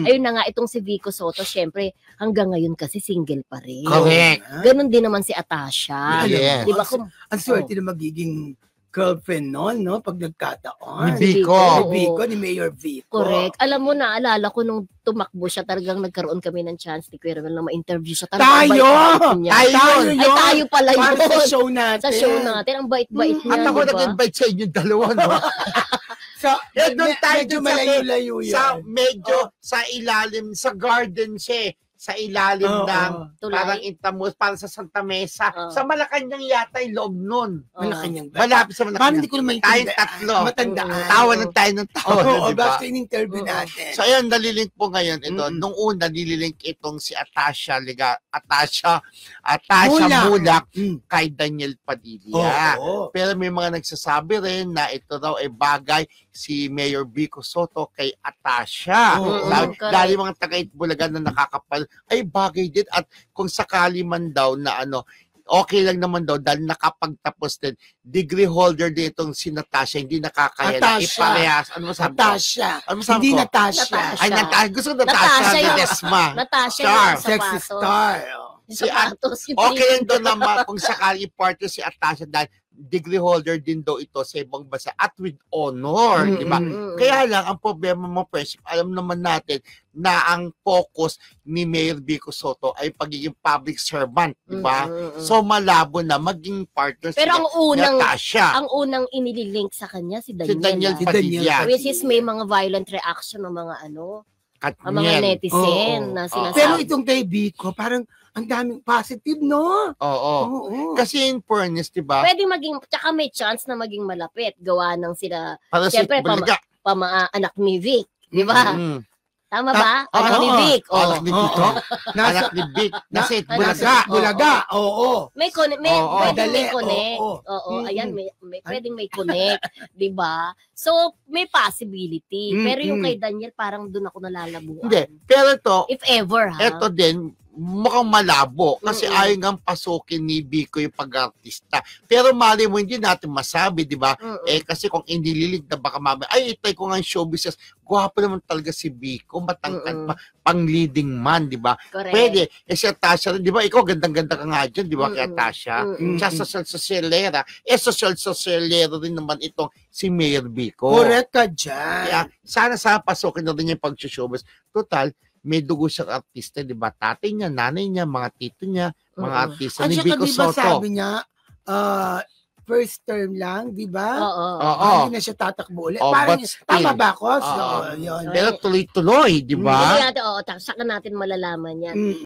Ayun na nga, itong si Vico Soto, syempre, hanggang ngayon kasi single pa rin. Correct. Ganon din naman si Atasha. Yes. Di ba? Ang swerte na magiging girlfriend noon, no? Pag nagkataon. Ni Vico. Ni Mayor Vico. Correct. Alam mo, naalala ko nung tumakbo siya, talagang nagkaroon kami ng chance ni Kuya Ramel na ma-interview siya. Tayo! Tayo pala yun. Para sa show natin. Sa show natin. Ang bait-bait niya. At ako nag-invite sa inyo dalawa, no? Doon tayo medyo malayo-layo yan. Medyo sa ilalim, sa garden siya, sa ilalim ng parang Intramuros, parang sa Santa Mesa. Sa Malacanang yata yung loob nun. Malacanang ba? Malapit sa Malacanang. Parang hindi ko naman tayong tatlo. Matandaan. Tawa ng tayo ng tawa. Oo, diba? basta in-interview natin. So ayun, nalilink po ngayon ito. Nung una, nililink itong si Atasha Mulak kay Daniel Padilla. Pero may mga nagsasabi rin na ito raw ay bagay si Mayor Vico Soto kay Atasha. Dahil mga taga-Itbulaga na nakakapal, ay bagay din. At kung sakali man daw na okay lang naman daw dahil nakapagtapos din, degree holder din itong si Natasha, hindi nakakaya na iparehas. Ano masabi ko? Ano masabi Hindi ko? Natasha. Ay, gusto ko Natasha ni Desma. Natasha Star. yung Sexy star. Okay lang doon naman kung sakali partner si Atasha dahil degree holder din daw ito sa ibang bansa at with honor, di ba? Kaya lang, ang problema mo, friendship, alam naman natin na ang focus ni Mayor Vico Soto ay pagiging public servant, di ba? So, malabo na maging partner pero Natasha. ang unang inililink sa kanya si Daniel. Si Daniel Padilla. Which is may mga violent reaction ng mga ang mga netizen na sinasabi. Pero itong kay Vico, parang ang daming positive, no? Oo. Kasi in fairness, di ba? Pwede maging, tsaka may chance na maging malapit. Gawa ng sila, para siyempre, anak ni Vic. Di ba? Tama ba? Anak ni Vic. Anak ni Vic. Anak ni Vic. Nasa Bulaga. Oo. May connect. May connect. Oo. Ayan, pwedeng may connect. Di ba? So, may possibility. Pero yung kay Daniel, parang doon ako nalalabuan. Hindi. Pero ito, if ever, ito din, mukhang malabo kasi ayaw nga pasukin ni Vico yung pag-artista. Pero mali mo, hindi natin masabi, di ba? Kasi kung inililig na baka mamaya, ay, itay ko nga yung show business. Gwapo naman talaga si Vico. Matangkad pa. Pang-leading man, di ba? Pwede. Si Atasha, di ba? Ikaw, gandang-ganda ka nga dyan, di ba? Kay Atasha. Siya social-socialera. Social-socialera rin naman itong si Mayor Vico. Correct ka dyan. Kaya, sana pasukin na rin yung pag-showbiz. Total, may dugo siyang artista, di ba? Tatay niya, nanay niya, mga tito niya, mga artista ni Vico Soto. Sabi niya, first term lang, di ba? Oo. Hindi na siya tatakbo ulit. Parang, tama ba ako? Pero tuloy-tuloy, di ba? Saka natin malalaman yan.